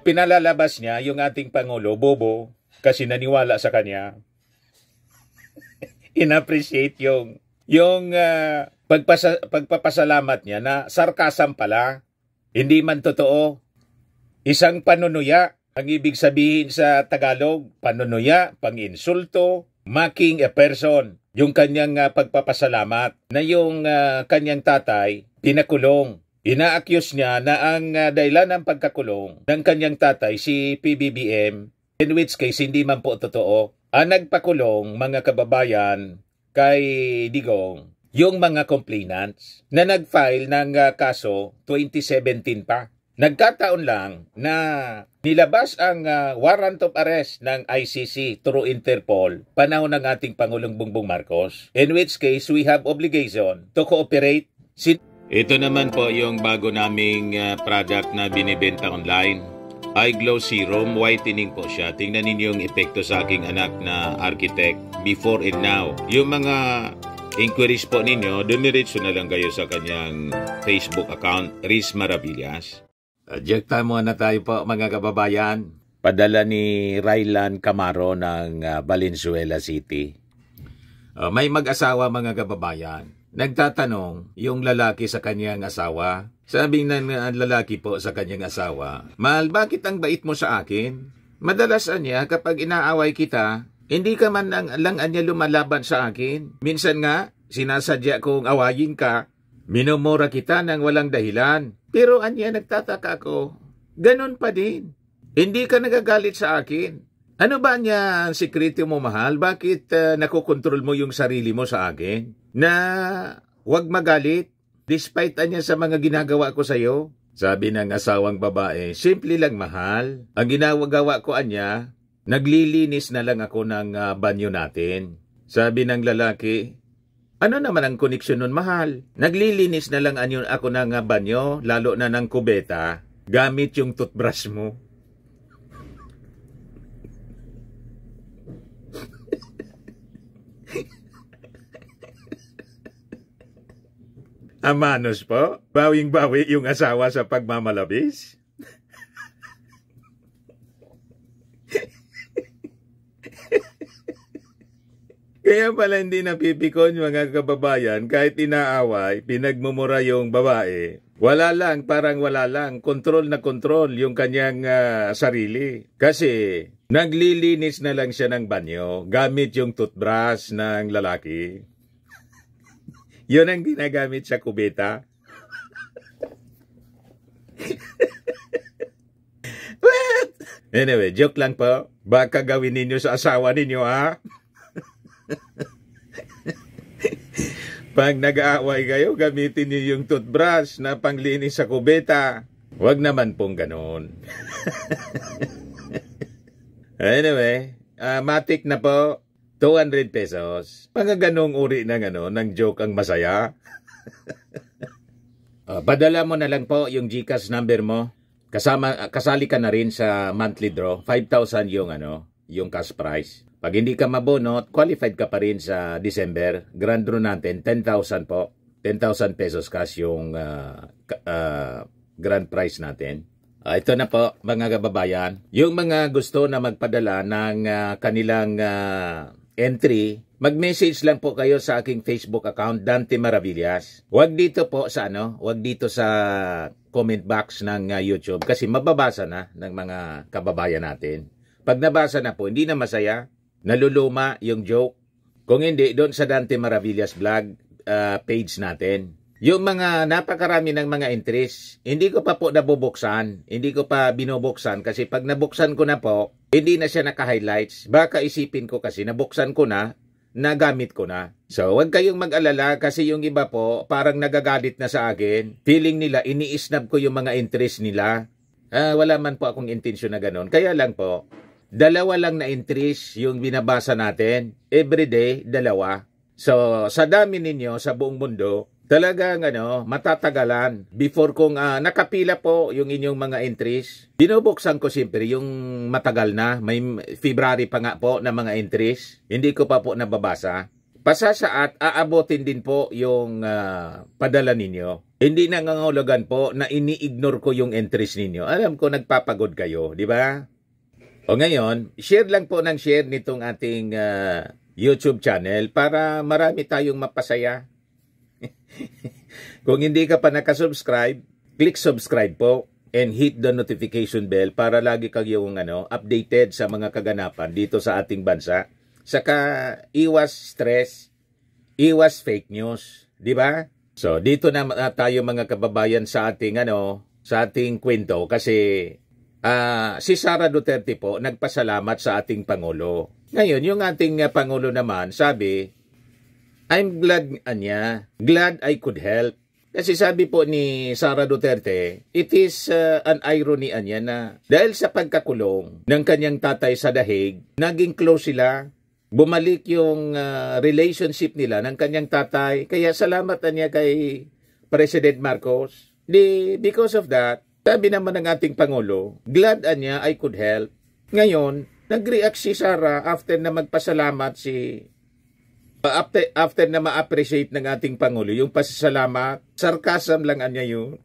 Pinalalabas niya yung ating Pangulo, bobo, kasi naniwala sa kanya. In-appreciate yung pagpapasalamat niya na sarkasam pala, hindi man totoo. Isang panunuya, ang ibig sabihin sa Tagalog, panunuya, pang-insulto, mocking a person, yung kanyang pagpapasalamat na yung kanyang tatay pinakulong. Ina-accuse niya na ang dahilan ng pagkakulong ng kanyang tatay si PBBM, in which case hindi man po totoo. Ang nagpakulong, mga kababayan, kay Digong, yung mga complainants na nag-file ng kaso 2017 pa. Nagkataon lang na nilabas ang warrant of arrest ng ICC through Interpol panahon ng ating Pangulong Bongbong Marcos, in which case we have obligation to cooperate. Ito naman po yung bago naming product na binibenta online. iGlow Serum Whitening po siya. Tingnan ninyo yung epekto sa aking anak na architect before and now. Yung mga inquiries po ninyo, dumiretso na lang kayo sa kanyang Facebook account, Riz Maravillas. Adjecta muna tayo po mga kababayan. Padala ni Rylan Camaro ng Valenzuela City. May mag-asawa mga kababayan. Nagtatanong yung lalaki sa kanyang asawa. Sabi ng lalaki po sa kanyang asawa, "Mahal, bakit ang bait mo sa akin? Madalas niya kapag inaaway kita, hindi ka man lang anya lumalaban sa akin. Minsan nga, sinasadya kong awayin ka. Minumura kita ng walang dahilan. Pero anya nagtataka ako, ganun pa din. Hindi ka nagagalit sa akin. Ano ba niya ang sikreto mo, mahal? Bakit nakokontrol mo yung sarili mo sa akin? Na wag magalit despite anya sa mga ginagawa ko sa iyo?" Sabi ng asawang babae, "Simple lang, mahal. Ang ginagawa ko anya, naglilinis na lang ako ng banyo natin." Sabi ng lalaki, "Ano naman ang koneksyon nun, mahal? Naglilinis na lang ako ng banyo, lalo na ng kubeta, gamit yung toothbrush mo." Amanos po, bawing-bawi yung asawa sa pagmamalabis. Kaya pala hindi napipikon mga kababayan kahit inaaway, pinagmumura yung babae. Wala lang, parang wala lang, kontrol na kontrol yung kanyang sarili. Kasi naglilinis na lang siya ng banyo gamit yung toothbrush ng lalaki. Yun ang ginagamit sa kubeta. What? Anyway, joke lang po. Baka gawin ninyo sa asawa ninyo, ha? Pag nag-aaway kayo, gamitin niyo yung toothbrush na panglinis sa kubeta. Huwag naman pong ganun. Anyway, matik na po. 200 pesos. Mga ganong uri ng joke ang masaya. Padala mo na lang po yung GCash number mo. Kasali ka na rin sa monthly draw. 5,000 yung cash prize. Pag hindi ka mabunot, qualified ka pa rin sa December. Grand draw natin, 10,000 po. 10,000 pesos cash yung grand prize natin. Ito na po mga kababayan. Yung mga gusto na magpadala ng kanilang entry, mag-message lang po kayo sa aking Facebook account, Dante Maravillas. Huwag dito po sa huwag dito sa comment box ng YouTube kasi mababasa na ng mga kababayan natin. Pag nabasa na po, hindi na masaya, naluluma yung joke. Kung hindi, doon sa Dante Maravillas vlog page natin. Yung mga napakarami ng mga entries, hindi ko pa po nabubuksan, hindi ko pa binubuksan kasi pag nabuksan ko na po, hindi na siya naka-highlights. Baka isipin ko kasi nabuksan ko na, nagamit ko na. So, huwag kayong mag-alala kasi yung iba po parang nagagalit na sa akin. Feeling nila, ini-snub ko yung mga entries nila. Wala man po akong intensyon na ganun. Kaya lang po, 2 lang na entries yung binabasa natin. Everyday, 2. So, sa dami ninyo sa buong mundo, talagang matatagalan. Before kong nakapila po yung inyong mga entries, binubuksan ko siyempre yung matagal na. May February pa nga po na mga entries. Hindi ko pa po nababasa. pasasaat, aabotin din po yung padala ninyo. Hindi nangangahulugan po na ini-ignore ko yung entries ninyo. Alam ko nagpapagod kayo, di ba? O ngayon, share lang po ng share nitong ating YouTube channel para marami tayong mapasaya. Kung hindi ka pa nakasubscribe, click subscribe po and hit the notification bell para lagi kayong updated sa mga kaganapan dito sa ating bansa. Saka iwas stress, iwas fake news, di ba? So dito na tayo mga kababayan sa ating sa ating kwento kasi si Sara Duterte po nagpasalamat sa ating Pangulo. Ngayon, yung ating Pangulo naman sabi, I'm glad glad I could help. Kasi sabi po ni Sara Duterte, it is an irony na dahil sa pagkakulong ng kanyang tatay sa dahig, naging close sila. Bumalik yung relationship nila ng kanyang tatay. Kaya salamat niya kay President Marcos. Because of that, sabi naman ng ating Pangulo, glad I could help. Ngayon, nag-react si Sara after na magpasalamat after na ma-appreciate ng ating Pangulo yung pasasalamat. Sarcasm lang niya yun.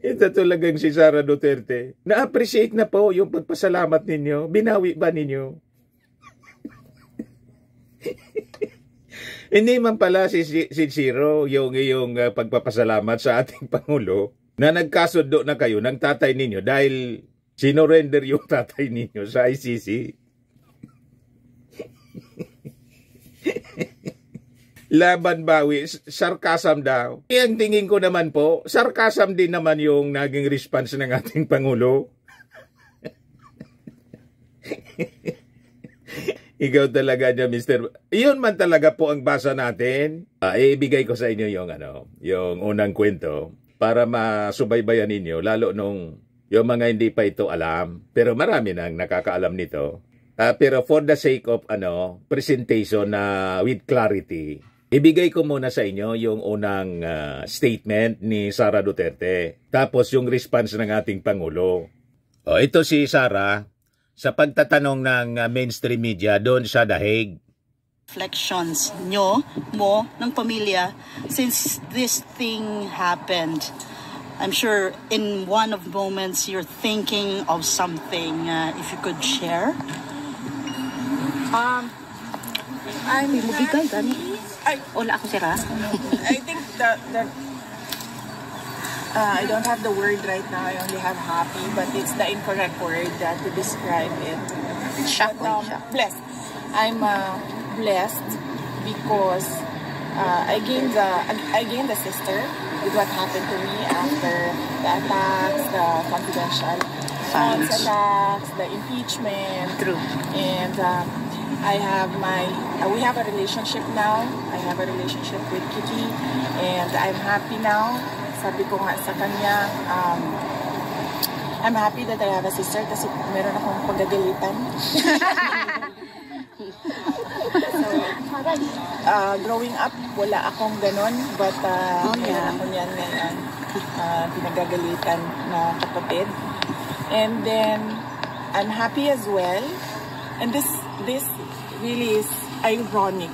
Ito talagang si Sara Duterte. Na-appreciate na po yung pagpasalamat ninyo. Binawi ba ninyo? Hindi man pala si Zero yung pagpapasalamat sa ating Pangulo na nagkasundo na kayo ng tatay ninyo dahil sinorender yung tatay ninyo sa ICC. Laban bawi, sarcasm daw. Ang tingin ko naman po, sarcasm din naman yung naging response ng ating Pangulo. Ikaw talaga niya, Mr. Iyon man talaga po ang basa natin. Ibigay ko sa inyo yung unang kwento para masubaybayan ninyo, lalo nung yung mga hindi pa ito alam. Pero marami nang nakakaalam nito. Pero for the sake of presentation with clarity, ibigay ko muna sa inyo yung unang statement ni Sara Duterte. Tapos yung response ng ating Pangulo. Ito si Sara sa pagtatanong ng mainstream media doon sa dahig. Reflections mo, ng pamilya, since this thing happened. I'm sure in one of the moments you're thinking of something. If you could share. I'm Bigay gani. Wala ako sira. I think that I don't have the word right now. I only have happy, but it's the incorrect word to describe it. Shock. Blessed. I'm blessed because I gained a sister with what happened to me after the attacks, the confidential funds attacks, the impeachment. True. And we have a relationship now. I have a relationship with Kitty, and I'm happy now. Sabi ko nga sa kanya, I'm happy that I have a sister kasi meron akong pagagalitan. Growing up, wala akong ganon, but meron ako niyan ngayon, pinagagalitan na kapatid. And then, I'm happy as well. And this really is ironic.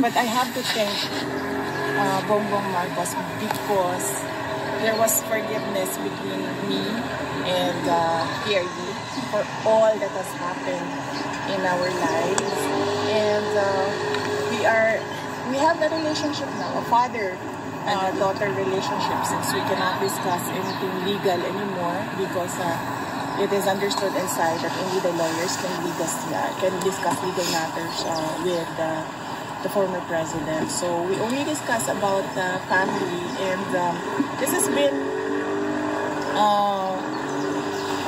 But I have to thank Bongbong Marcos because there was forgiveness between me and PRD for all that has happened in our lives. And we have a relationship now, a father-daughter relationship, since we cannot discuss anything legal anymore because it is understood inside that only the lawyers can discuss legal matters with the former president. So we only discuss about the family, and this has been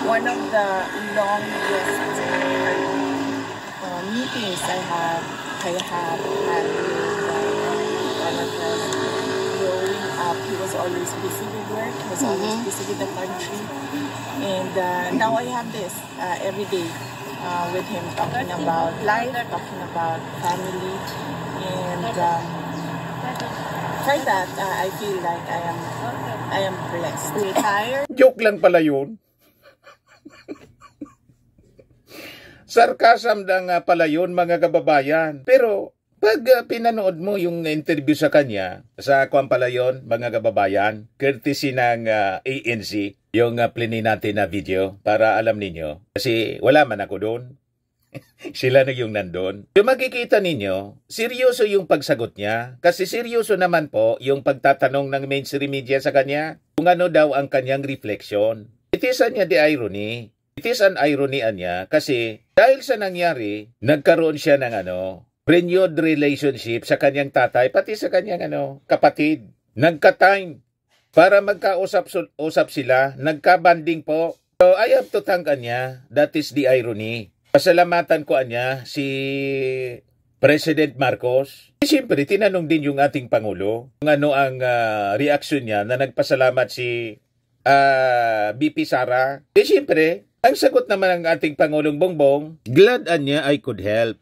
one of the longest meetings I have had with former president. Growing up, he was always busy with work. He was always busy with the country, and now I have this every day with him, talking about life, talking about family. And for that, I feel like I am blessed. Retired. Joke lang pala yun. Sarcasm na nga pala yun, mga kababayan. Pero pag pinanood mo yung interview sa kanya, sa kwan pala yun, mga kababayan, courtesy ng ANC, yung plini natin na video para alam ninyo. Kasi wala man ako doon. Sila na yung nandun. Yung makikita ninyo, seryoso yung pagsagot niya. Kasi seryoso naman po yung pagtatanong ng mainstream media sa kanya kung ano daw ang kanyang reflection. It is niya the irony. It is an irony niya kasi dahil sa nangyari, nagkaroon siya ng renewed relationship sa kanyang tatay pati sa kanyang kapatid. Nagka-time para magkausap sila, nagka-banding po. So I have to thank niya. That is the irony. Pasalamatan ko niya si President Marcos. Siyempre, tinanong din yung ating Pangulo kung ano ang reaksyon niya na nagpasalamat si BP Sara. Siyempre, ang sagot naman ng ating Pangulong Bongbong, glad niya I could help.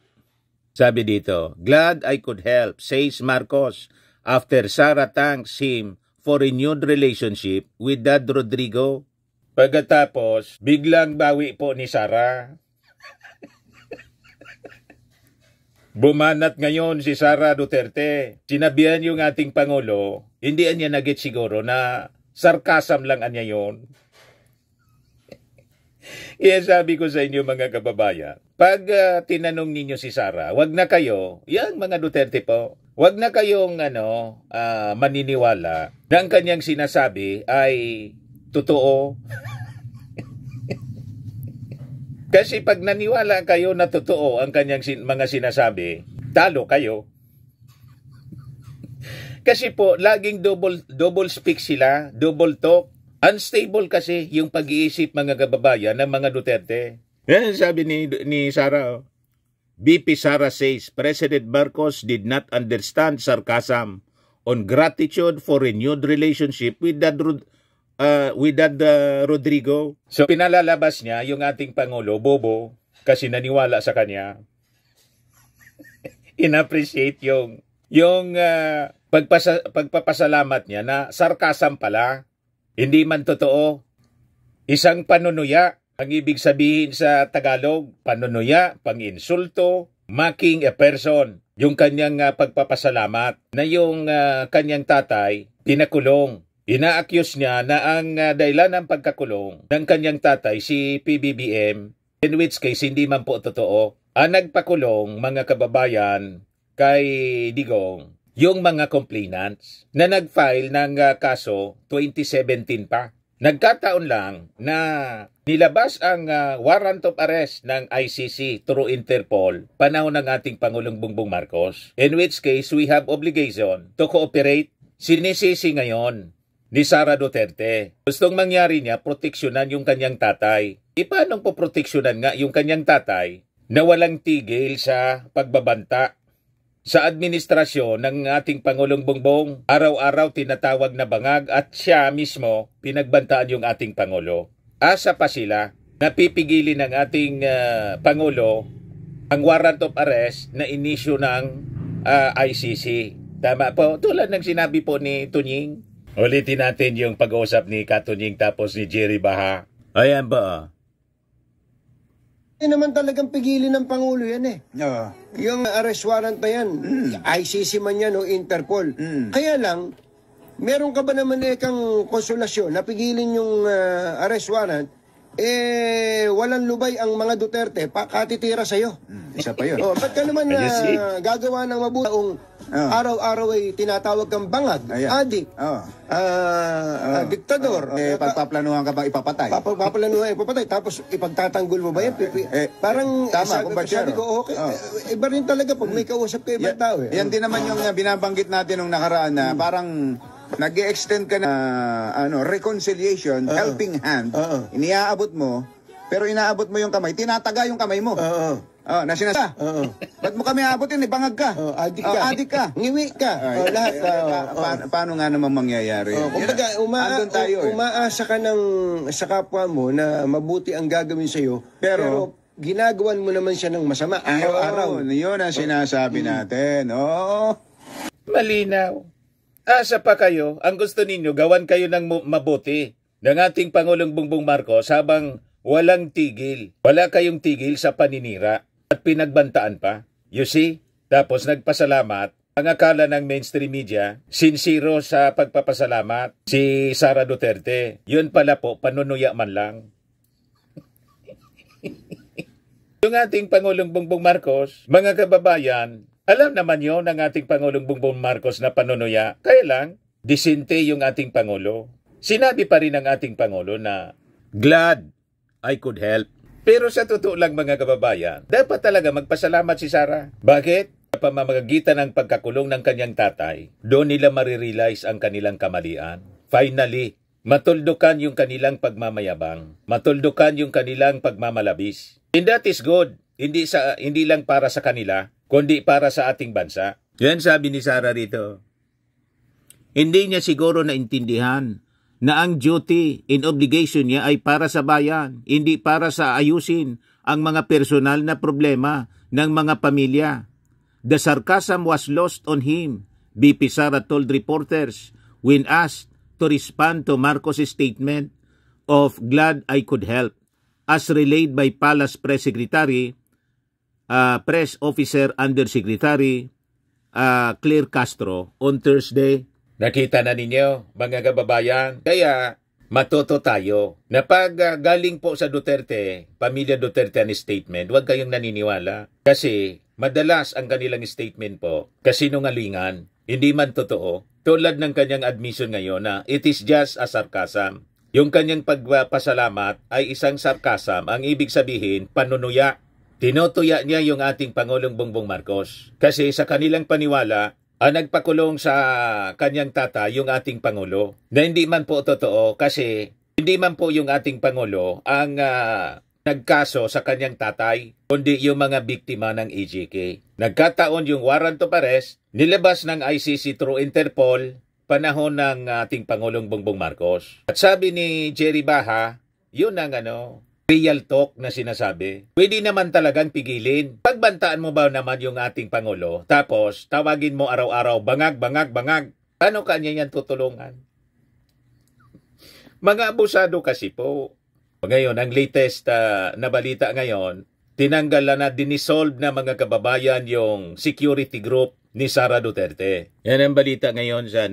Sabi dito, glad I could help, says Marcos, after Sara thanks him for renewed relationship with Dad Rodrigo. Pagkatapos, biglang bawi po ni Sara. Bumanat ngayon si Sara Duterte. Sinabihan yung ating Pangulo, hindi niya nagit siguro na sarcasm lang niya yun. Kaya sabi ko sa inyo mga kababayan, pag tinanong ninyo si Sara, wag na kayo, yung mga Duterte po, wag na kayong maniniwala na ang kanyang sinasabi ay totoo. Kasi pag naniwala kayo na totoo ang kanyang mga sinasabi, talo kayo. Kasi po, laging double speak sila, double talk. Unstable kasi yung pag-iisip mga kababayan ng mga Duterte. Yan sabi ni Sara. BP Sara says, President Marcos did not understand sarcasm on gratitude for renewed relationship with Dad Rodrigo. So pinalalabas niya yung ating Pangulo, bobo, kasi naniwala sa kanya. In-appreciate yung pagpapasalamat niya na sarcasm pala. Hindi man totoo. Isang panunuya, ang ibig sabihin sa Tagalog, panunuya, pang-insulto, mocking a person. Yung kanyang pagpapasalamat na yung kanyang tatay pinakulong. Ina-accuse niya na ang dahilan ng pagkakulong ng kanyang tatay si PBBM, in which case hindi man po totoo. Ang nagpakulong mga kababayan kay Digong, yung mga complainants na nag-file ng kaso 2017 pa. Nagkataon lang na nilabas ang warrant of arrest ng ICC through Interpol panahon ng ating Pangulong Bongbong Marcos, in which case we have obligation to cooperate. Sinisisi ngayon ni Sara Duterte. Gustong mangyari niya, proteksyonan yung kanyang tatay. Paano po proteksyonan nga yung kanyang tatay na walang tigil sa pagbabanta? Sa administrasyon ng ating Pangulong Bongbong, araw-araw tinatawag na bangag at siya mismo pinagbantaan yung ating Pangulo. Asa pa sila na pipigilin ng ating Pangulo ang warrant of arrest na inisyu ng ICC. Tama po, tulad ng sinabi po ni Tunying. Ulitin natin yung pag-uusap ni Katunying tapos ni Jerry Baha. Ayan ba? Hindi naman talagang pigilin ng Pangulo yan eh. Yung arrest warrant na yan, ICC man yan o Interpol. Kaya lang, meron ka ba naman kang konsolasyon na pigilin yung arrest warrant, walang lubay ang mga Duterte, katitira sa'yo. Isa pa yun. Ba't ka naman gagawa ng mabutaong araw-araw ay tinatawag kang bangag, adik, diktador. Pagpaplanuhan ka bang ipapatay? Paplanuhan ipapatay, tapos ipagtatanggol mo ba yan? Parang tama, sabi ko, okay, iba rin talaga pag may kausap ka ibang tao. Yan din naman yung binabanggit natin nung nakaraan na parang nag-extend ka na reconciliation, helping hand, iniaabot mo, pero inaabot mo yung kamay, tinataga yung kamay mo. Na sinasa. Ba't mo kami aabotin? Bangag ka. Adik ka. Adik ka. Ngiwi ka. Lahat. Paano nga naman mangyayari? Kumbaga, umaasa ka sa kapwa mo na mabuti ang gagawin sa'yo, pero ginagawan mo naman siya ng masama araw-araw. Yun ang sinasabi natin. Malinaw. Asa pa kayo, ang gusto ninyo, gawan kayo ng mabuti ng ating Pangulong Bongbong Marcos habang walang tigil. Wala kayong tigil sa paninira at pinagbantaan pa. You see? Tapos nagpasalamat. Ang akala ng mainstream media, sincero sa pagpapasalamat si Sara Duterte. Yun pala po, panunuya man lang. Yung ating Pangulong Bongbong Marcos, mga kababayan, alam naman yon ng ating Pangulong Bongbong Marcos na panunuya. Kaya lang, disinte yung ating Pangulo. Sinabi pa rin ng ating Pangulo na, glad I could help. Pero sa totoo lang mga kababayan, dapat talaga magpasalamat si Sara. Bakit? Sa pamamagitan ng pagkakulong ng kanyang tatay, doon nila marirealize ang kanilang kamalian. Finally, matuldukan yung kanilang pagmamayabang. Matuldukan yung kanilang pagmamalabis. And that is good. Hindi lang para sa kanila, kundi para sa ating bansa. Yan sabi ni Sara rito. Hindi niya siguro naintindihan na ang duty and obligation niya ay para sa bayan, hindi para sa ayusin ang mga personal na problema ng mga pamilya. The sarcasm was lost on him, BP Sara told reporters when asked to respond to Marcos' statement of glad I could help, as relayed by Palace Press Secretary, Press Officer Undersecretary Claire Castro on Thursday. Nakita na ninyo, mga kababayan, kaya matuto tayo na pag galing po sa Duterte, pamilya Duterte ang statement, huwag kayong naniniwala. Kasi madalas ang kanilang statement po, kasinungalingan, hindi man totoo. Tulad ng kanyang admission ngayon na it is just a sarcasm. Yung kanyang pagpasalamat ay isang sarcasm, ang ibig sabihin, panunuya. Tinutuya niya yung ating Pangulong Bongbong Marcos. Kasi sa kanilang paniwala, nagpakulong sa kanyang tata yung ating Pangulo. Na hindi man po totoo kasi hindi man po yung ating Pangulo ang nagkaso sa kanyang tatay, kundi yung mga biktima ng EJK. Nagkataon yung warrant of arrest, nilabas ng ICC through Interpol, panahon ng ating Pangulong Bongbong Marcos. At sabi ni Jerry Baha, yun ang real talk na sinasabi. Pwede naman talagang pigilin. Pagbantaan mo ba naman yung ating Pangulo, tapos tawagin mo araw-araw, bangag. Paano kanya yan tutulungan? Mga abusado kasi po. Ngayon, ang latest na balita ngayon, tinanggal na dinisolve na mga kababayan yung security group ni Sara Duterte. Yan ang balita ngayon sa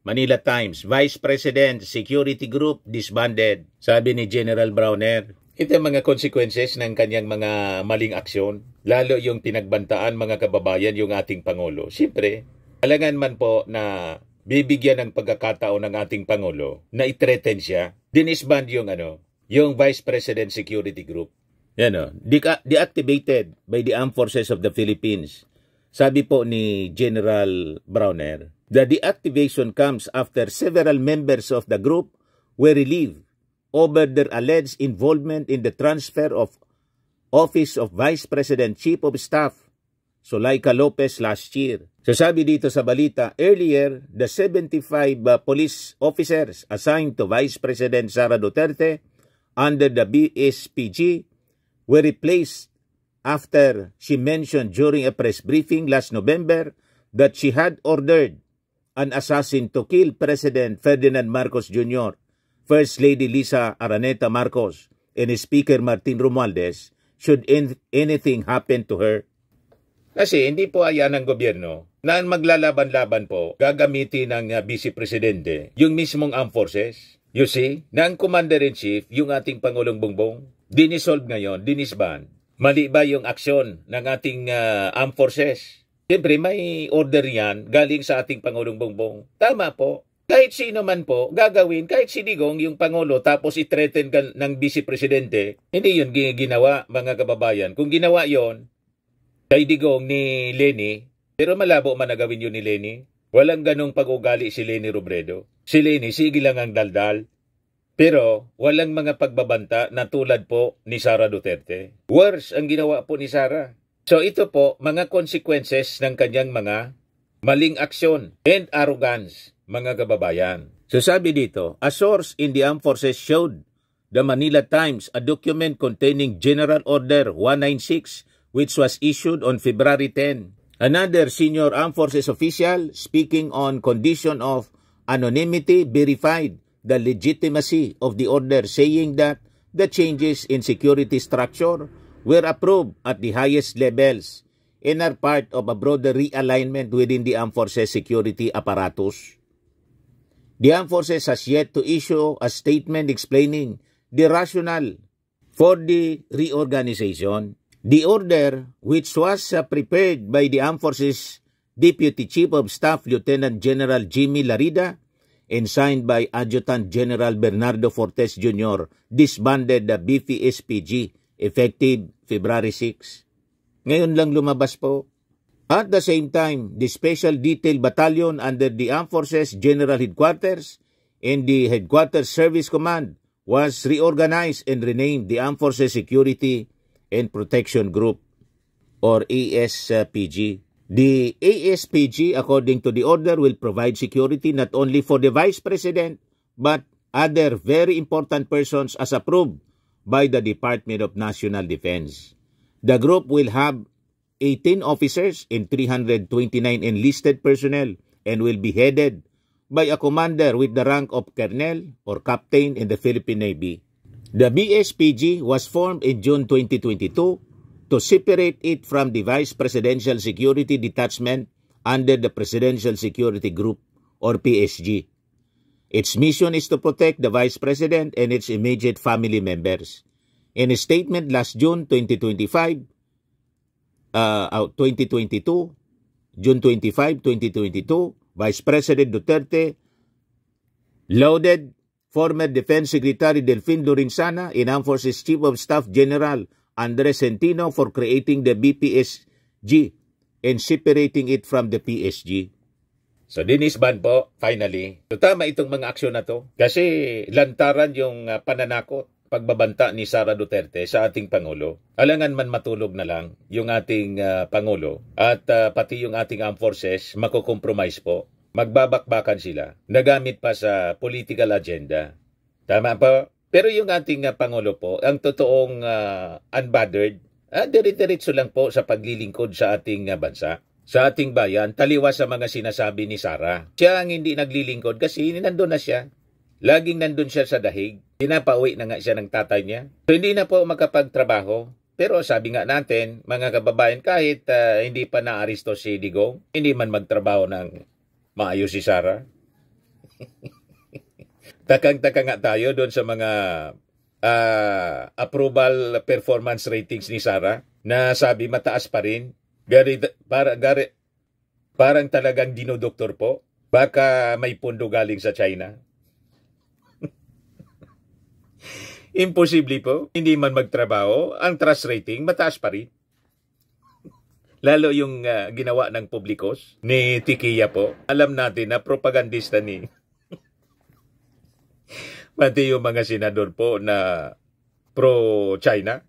Manila Times, Vice President Security Group disbanded, sabi ni General Browner. Ito ang mga consequences ng kanyang mga maling aksyon, lalo yung pinagbantaan mga kababayan yung ating Pangulo. Siyempre, alangan man po na bibigyan ng pagkakataon ng ating Pangulo na i-threaten siya, dinisband yung Vice President Security Group. Deactivated by the Armed Forces of the Philippines. Sabi po ni General Browner, the deactivation comes after several members of the group were relieved over their alleged involvement in the transfer of Office of Vice President Chief of Staff, Zuleika Lopez, last year. So sabi dito sa balita, earlier, the 75 police officers assigned to Vice President Sara Duterte under the BSPG were replaced after she mentioned during a press briefing last November that she had ordered an assassin to kill President Ferdinand Marcos Jr., First Lady Lisa Araneta Marcos, and Speaker Martin Romualdez should anything happen to her. Kasi hindi po ayan ng gobyerno na maglalaban-laban po, gagamitin ng Vice Presidente yung mismong armed forces. You see, na ang Commander-in-Chief, yung ating Pangulong Bongbong, dinisolve ngayon, dinisband. Mali ba yung aksyon ng ating armed forces? Siyempre, may order yan galing sa ating Pangulong Bongbong. Tama po. Kahit sino man po, gagawin, kahit si Digong, yung Pangulo, tapos i-threaten ng Vice Presidente, hindi yun ginawa, mga kababayan. Kung ginawa yon kay Digong ni Leni, pero malabo man na gawin yun ni Leni. Walang ganong pag-ugali si Leni Robredo. Si Leni, sige lang ang daldal. Pero walang mga pagbabanta na tulad po ni Sara Duterte. Worse ang ginawa po ni Sara. So ito po, mga consequences ng kanyang mga maling aksyon and arrogance, mga kababayan. So sabi dito, a source in the armed forces showed the Manila Times a document containing General Order 196 which was issued on February 10. Another senior armed forces official speaking on condition of anonymity verified the legitimacy of the order, saying that the changes in security structure were approved at the highest levels and are part of a broader realignment within the Armed Forces security apparatus. The Armed Forces has yet to issue a statement explaining the rationale for the reorganization. The order, which was prepared by the Armed Forces Deputy Chief of Staff Lieutenant General Jimmy Larida and signed by Adjutant General Bernardo Fortes Jr., disbanded the BFSPG effective February 6. Ngayon lang lumabas po. At the same time, the Special Detail Battalion under the Armed Forces General Headquarters and the Headquarters Service Command was reorganized and renamed the Armed Forces Security and Protection Group or ASPG. The ASPG, according to the order, will provide security not only for the Vice President but other very important persons as approved by the Department of National Defense. The group will have 18 officers and 329 enlisted personnel and will be headed by a commander with the rank of colonel or captain in the Philippine Navy. The BSPG was formed in June 2022 to separate it from the Vice Presidential Security Detachment under the Presidential Security Group or PSG. Its mission is to protect the Vice President and its immediate family members. In a statement last June 2022, June 25, 2022, Vice President Duterte lauded former Defense Secretary Delfin Lorenzana and Armed Forces Chief of Staff General Andres Centino for creating the BPSG and separating it from the PSG. So dinisband po, finally. So tama itong mga aksyon na to kasi lantaran yung pananakot, pagbabanta ni Sara Duterte sa ating Pangulo. Alangan man matulog na lang yung ating Pangulo at pati yung ating armed forces makukompromise po. Magbabakbakan sila. Nagamit pa sa political agenda. Tama po? Pero yung ating Pangulo po, ang totoong unbothered, dire-diretso lang po sa paglilingkod sa ating bansa. Sa ating bayan, taliwas sa mga sinasabi ni Sara. Siya ang hindi naglilingkod kasi nandun na siya. Laging nandun siya sa dahig. Pinapauwi na nga siya ng tatay niya. So hindi na po makapagtrabaho. Pero sabi nga natin, mga kababayan, kahit hindi pa na-aristo si Digong, hindi man magtrabaho ng maayos si Sara. Takang-taka nga tayo doon sa mga approval performance ratings ni Sara na sabi mataas pa rin. Parang talagang dinodoktor po. Baka may pundo galing sa China. Imposible po. Hindi man magtrabaho. Ang trust rating mataas pa rin. Lalo yung ginawa ng publikos ni Tikia po. Alam natin na propagandista ni pati yung mga senador po na pro-China.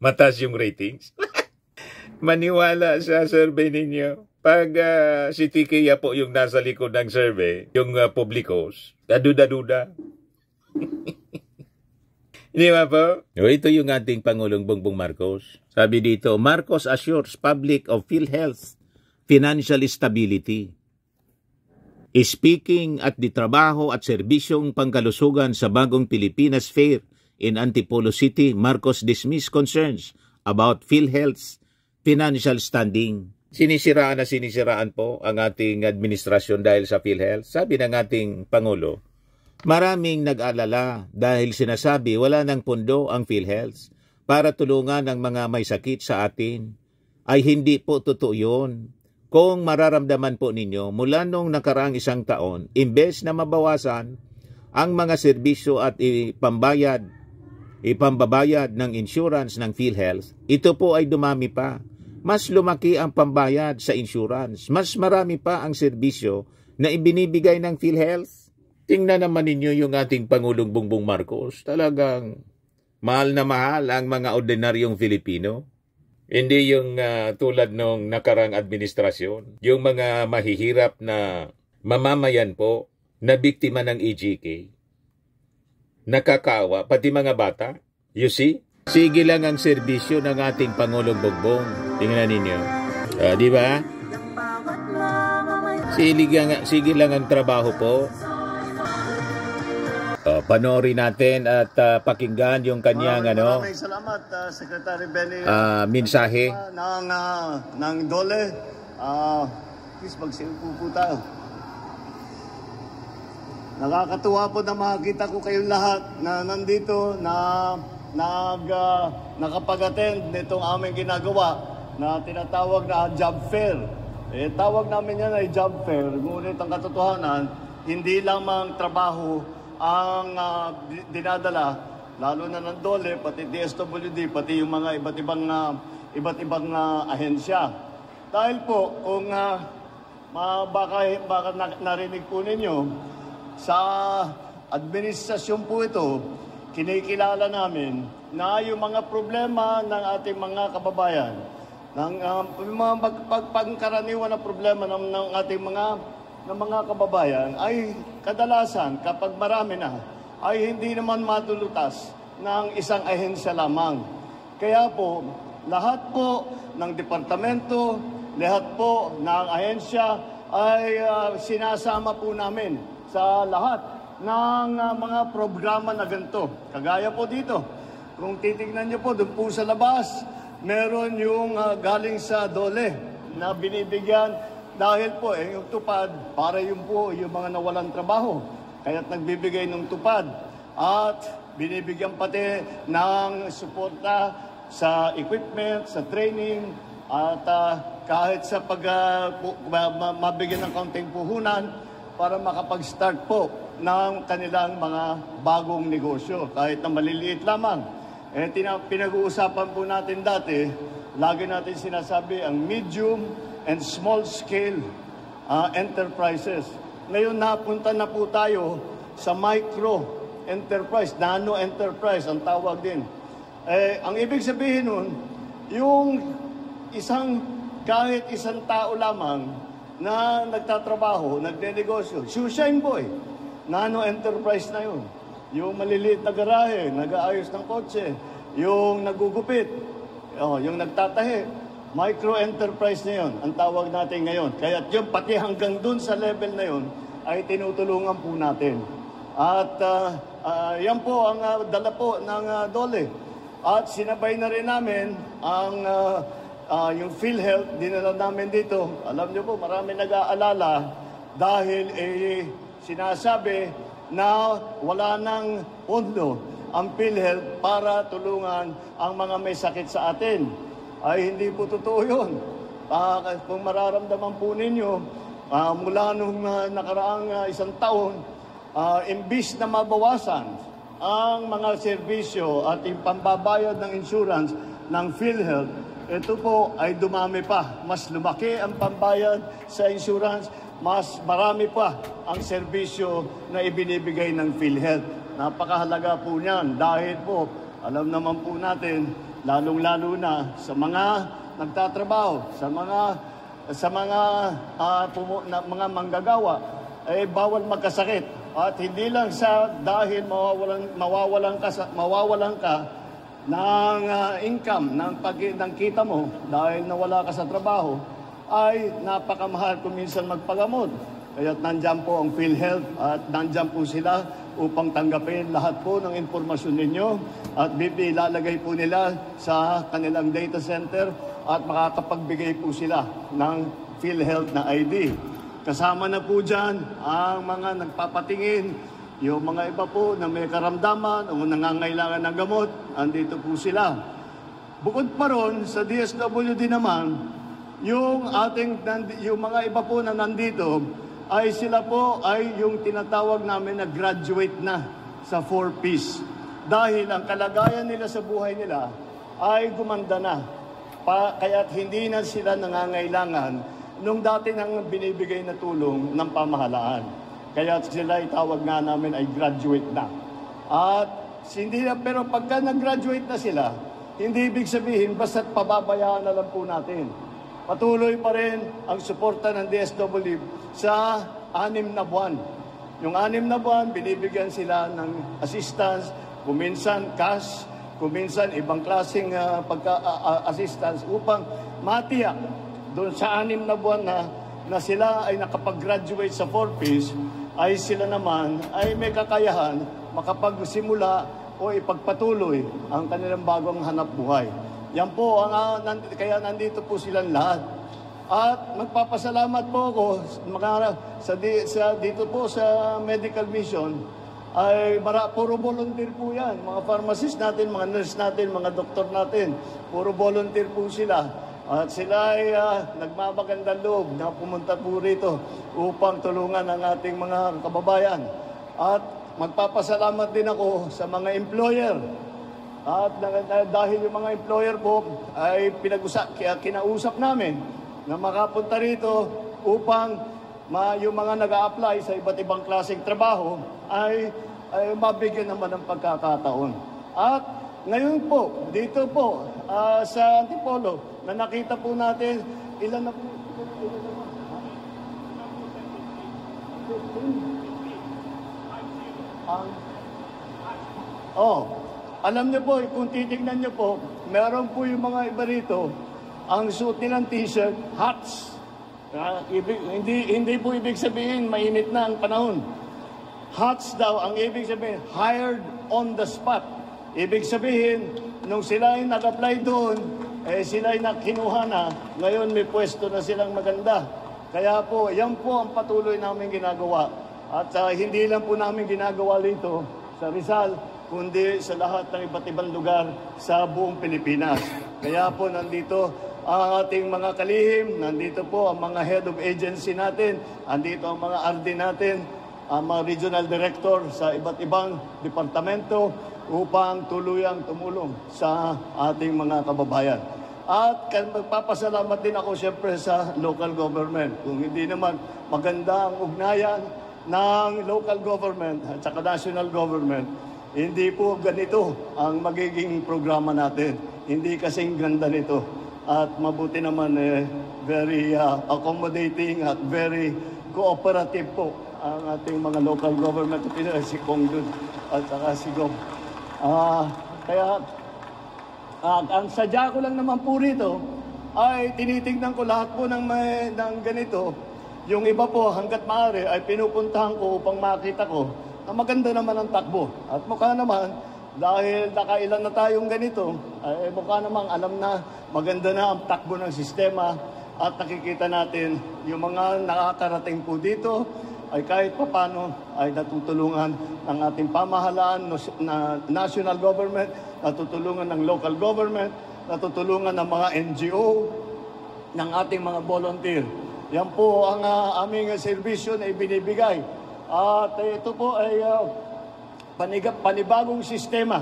Mataas yung ratings. Maniwala sa survey ninyo. Pag si Tikia po yung nasa likod ng survey, yung publikos, duda-duda. Hindi ba po? Ito yung ating Pangulong Bongbong Marcos. Sabi dito, Marcos assures public of PhilHealth financial stability. Speaking at the trabaho at serbisyong pangkalusugan sa bagong Pilipinas Fair in Antipolo City, Marcos dismissed concerns about PhilHealth's financial standing. Sinisiraan po ang ating administrasyon dahil sa PhilHealth. Sabi ng ating Pangulo, maraming nag-alala dahil sinasabi wala ng pondo ang PhilHealth para tulungan ang mga may sakit sa atin. Ay hindi po totoo yun. Kung mararamdaman po ninyo, mula nung nakaraang isang taon, imbes na mabawasan ang mga serbisyo at ipambabayad ng insurance ng PhilHealth, ito po ay dumami pa. Mas lumaki ang pambayad sa insurance. Mas marami pa ang serbisyo na ibinibigay ng PhilHealth. Tingnan naman ninyo yung ating Pangulong Bongbong Marcos. Talagang mahal na mahal ang mga ordinaryong Filipino. Hindi yung tulad nung nakarang administrasyon. Yung mga mahihirap na mamamayan po na biktima ng EJK. Nakakaawa, pati mga bata. You see? Sige lang ang serbisyo ng ating Pangulong Bongbong. Tingnan ninyo. Di ba? Sige lang ang trabaho po. Panoorin natin at pakinggan yung kanyang Maraming salamat, Secretary Benny. mensahe. Ng DOLE. Please, magsiupo po tayo. Nakakatuwa po na makakita ko kayong lahat na nandito na nakapag-attend nitong aming ginagawa na tinatawag na job fair. Tawag namin yan ay job fair, ngunit ang katotohanan, hindi lamang trabaho ang dinadala, lalo na ng DOLE, pati DSWD, pati yung mga iba't ibang ahensya. Dahil po, kung baka narinig po ninyo, sa administrasyon po ito, kinikilala namin na yung mga problema ng ating mga kababayan, ng mga pagkaraniwan na problema ng ating mga kababayan ay kadalasan kapag marami na ay hindi naman matulutas ng isang ahensya lamang. Kaya po, lahat po ng departamento, lahat po ng ahensya ay sinasama po namin sa lahat ng mga programa na ganito. Kagaya po dito, kung titignan nyo po, doon po sa labas, meron yung galing sa DOLE na binibigyan dahil po yung tupad, para yung po yung mga nawalan trabaho. Kaya't nagbibigay ng tupad at binibigyan pati ng suporta sa equipment, sa training, at kahit sa mabigyan ng kaunting puhunan para makapag-start po ng kanilang mga bagong negosyo, kahit na maliliit lamang. Pinag-uusapan po natin dati, lagi natin sinasabi ang medium and small scale enterprises. Ngayon napunta na po tayo sa micro enterprise, nano enterprise ang tawag din. Ang ibig sabihin nun, yung kahit isang tao lamang na nagtatrabaho, nagnenegosyo, shoeshine boy, nano enterprise na yun. Yung maliliit na garahe, nag-aayos ng kotse, yung nagugupit, yung nagtatahi, micro-enterprise na yun, ang tawag natin ngayon. Kaya yung pati hanggang dun sa level na yun, ay tinutulungan po natin. At yan po ang dala po ng DOLE. At sinabay na rin namin ang yung PhilHealth, dinala namin dito. Alam niyo po, marami nag-aalala dahil sinasabi na wala nang pondo ang PhilHealth para tulungan ang mga may sakit sa atin. Ay hindi po totoo yun. Kung mararamdaman po ninyo, mula nung nakaraang isang taon, imbis na mabawasan ang mga serbisyo at yung pambabayad ng insurance ng PhilHealth, ito po ay dumami pa. Mas lumaki ang pambayad sa insurance, mas marami pa ang serbisyo na ibinibigay ng PhilHealth. Napakahalaga po niyan dahil po, alam naman po natin, lalong-lalo na sa mga nagtatrabaho, sa mga manggagawa, ay bawal magkasakit. At hindi lang dahil mawawalan ka ng income, ng kita mo dahil nawala ka sa trabaho, ay napakamahal kung minsan magpagamot. Kaya nandyan po ang PhilHealth at nandyan po sila upang tanggapin lahat po ng impormasyon ninyo at ilalagay po nila sa kanilang data center at makakapagbigay po sila ng PhilHealth na ID. Kasama na po dyan ang mga nagpapatingin, yung mga iba po na may karamdaman o nangangailangan ng gamot, andito po sila. Bukod pa ron, sa DSWD naman, yung mga iba po na nandito, ay sila po ay yung tinatawag namin na graduate na sa 4Ps. Dahil ang kalagayan nila sa buhay nila ay gumanda na. Kaya't hindi na sila nangangailangan nung dati nang binibigay na tulong ng pamahalaan. Kaya sila itawag nga namin ay graduate na. Pero pagka nag-graduate na sila, hindi ibig sabihin basta't pababayaan na lang po natin. Patuloy pa rin ang suporta ng DSWD sa 6 na buwan. Yung 6 na buwan, binibigyan sila ng assistance, kuminsan cash, kuminsan ibang klaseng assistance upang matiyak doon sa 6 na buwan na sila ay nakapag-graduate sa 4Ps ay sila naman ay may kakayahan makapagsimula o ipagpatuloy ang kanilang bagong hanap buhay. Yan po, kaya nandito po silang lahat. At magpapasalamat po ako dito po sa Medical Mission, ay puro volunteer po yan. Mga pharmacist natin, mga nurse natin, mga doktor natin, puro volunteer po sila. At sila ay nagmamagandang loob na pumunta po rito upang tulungan ang ating mga kababayan. At magpapasalamat din ako sa mga employer. At dahil yung mga employer po ay kinausap namin na makapunta rito upang yung mga nag-a-apply sa iba't ibang klaseng trabaho ay mabigyan naman ng pagkakataon. At ngayon po, dito po sa Antipolo, na nakita po natin ilan na po. Alam niyo po, kung titignan niyo po, meron po yung mga iba rito, ang suot nilang t-shirt, hats. Hindi po ibig sabihin, mainit na ang panahon. Hats daw, ang ibig sabihin, hired on the spot. Ibig sabihin, nung sila ay nag-apply doon, sila ay kinuha na, ngayon may pwesto na silang maganda. Kaya po, yan po ang patuloy namin ginagawa. At hindi lang po namin ginagawa rito sa Rizal, kundi sa lahat ng iba't ibang lugar sa buong Pilipinas. Kaya po nandito ang ating mga kalihim, nandito po ang mga head of agency natin, nandito ang mga RD natin, ang mga regional director sa iba't ibang departamento upang tuluyang tumulong sa ating mga kababayan. At magpapasalamat din ako siyempre sa local government. Kung hindi naman maganda ang ugnayan ng local government at saka national government, hindi po ganito ang magiging programa natin. Hindi kasing ganda nito. At mabuti naman very accommodating at very cooperative po ang ating mga local government, si Kong Dun at saka si Gob. Kaya ang sadya ko lang naman po rito ay tinitignan ko lahat po ng ganito. Yung iba po hanggat maaari ay pinupuntahan ko upang makita ko na maganda naman ang takbo. At mukha naman, dahil nakailan na tayong ganito, ay mukha naman alam na maganda na ang takbo ng sistema at nakikita natin yung mga nakakarating po dito ay kahit papano ay natutulungan ng ating pamahalaan, national government, natutulungan ng local government, natutulungan ng mga NGO, ng ating mga volunteer. Yan po ang aming serbisyo na ibinibigay. At ito po ay panibagong sistema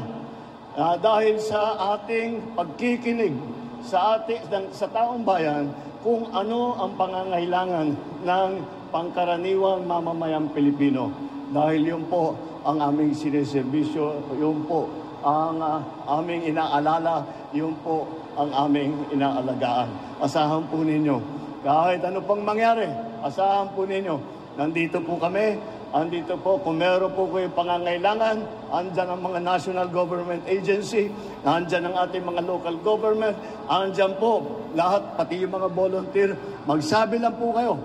dahil sa ating pagkikinig sa taong bayan kung ano ang pangangailangan ng pangkaraniwang mamamayang Pilipino. Dahil yun po ang aming sineserbisyo, yun po ang aming inaalala, yun po ang aming inaalagaan. Asahan po ninyo, kahit ano pang mangyari, asahan po ninyo, nandito po kami, andito po, kung meron po kayong pangangailangan, andyan ang mga national government agency, andyan ang ating mga local government, andyan po, lahat, pati yung mga volunteer, magsabi lang po kayo.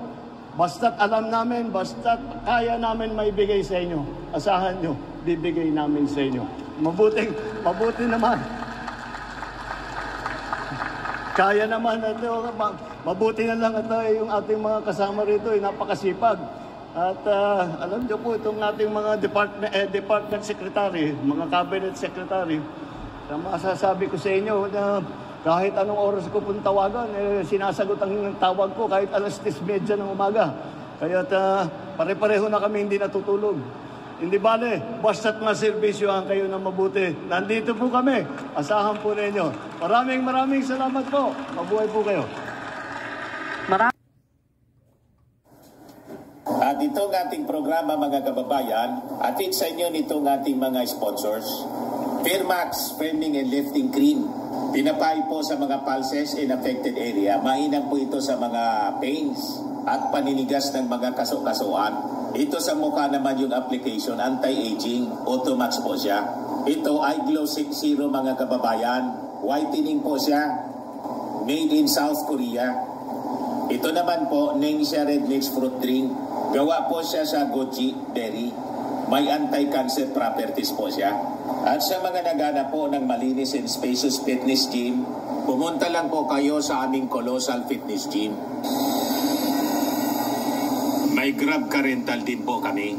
Basta't alam namin, basta't kaya namin maibigay sa inyo, asahan nyo, bibigay namin sa inyo. Mabuti naman. Kaya naman ito, mabuti na lang ito yung ating mga kasama rito, napakasipag. At alam niyo po, itong ating mga department secretary, mga cabinet secretary, masasabi ko sa inyo na kahit anong oras ko pong tawagan, sinasagot ang tawag ko kahit alas 10:30 ng umaga. Kaya pare-pareho na kami hindi natutulog. Hindi bale, basta't maservisyohan kayo na mabuti. Nandito po kami, asahan po ninyo. Maraming salamat po. Mabuhay po kayo. At itong ating programa mga kababayan, atid sa inyo nitong ating mga sponsors. Fairmax, Firming and Lifting Cream. Pinapay po sa mga pulses in affected area. Mainam po ito sa mga pains at paninigas ng mga kaso-kasuan. Ito sa mukha naman yung application, anti-aging, automax po siya. Ito ay Glow 60 mga kababayan. Whitening po siya. Made in South Korea. Ito naman po, Ningxia Red Mix Fruit Drink. Gawa po siya sa goji berry. May anti-cancer properties po siya. At sa mga naghanap po ng malinis and spacious fitness gym, pumunta lang po kayo sa aming Colossal Fitness Gym. May Grab car rental din po kami.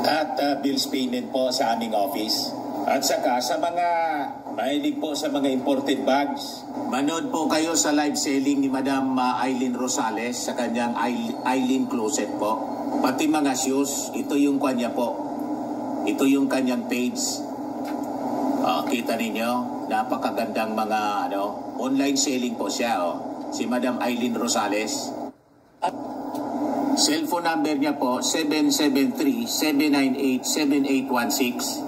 At bills payment po sa aming office. At saka sa mga mahilig po sa mga imported bags, manood po kayo sa live selling ni Madam Aileen Rosales sa kanyang Aileen Closet po. Pati mga shoes, ito yung kanya po. Ito yung kanyang page. Kita ninyo, napakagandang mga online selling po siya. Si Madam Aileen Rosales. Cellphone number niya po 773-798-7816.